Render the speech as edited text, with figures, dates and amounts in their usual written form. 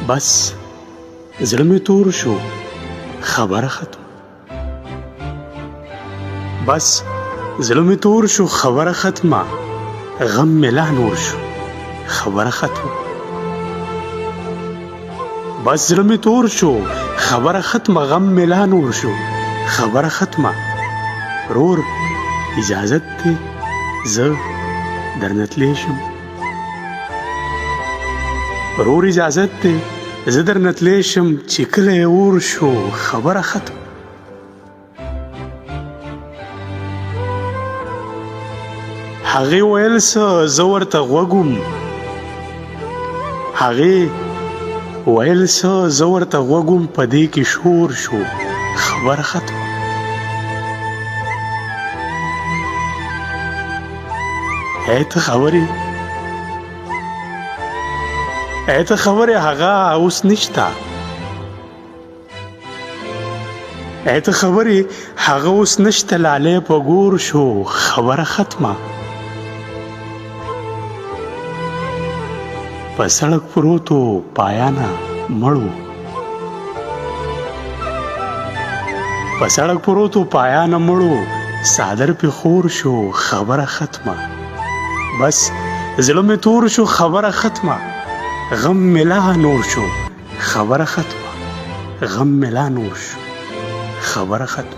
بس زړه مې تور شو خبره ختم بس زړه مې تور شو خبره ختمه غم مې لا نور شو خبره ختمه بس زړه مې تور شو خبره ختمه غم مې لا نور شو خبره ختمه رور اجازت دی زه درنه تلی شم رور اجازت دی زه درنه تلی شم چې کله یې اور شو خبره ختمه هغې ویل څه زه ورته غوږ وم هغې ویل څه زه ورته غوږ وم په دې کې شور شو خبره ختمه ای ته خبرې هغه اوس نشته ای ته خبرې هغه اوس نشته لالی په ګور شو خبره ختمه په سړک پروتو پایانه مړو په سړک پروتو پایانه مړو څادر پې خور شو خبره ختمه بس زړه مې تور شو خبره ختمه غم مې لا نور شو خبره ختمه غم مې لا نور شو خبره ختمه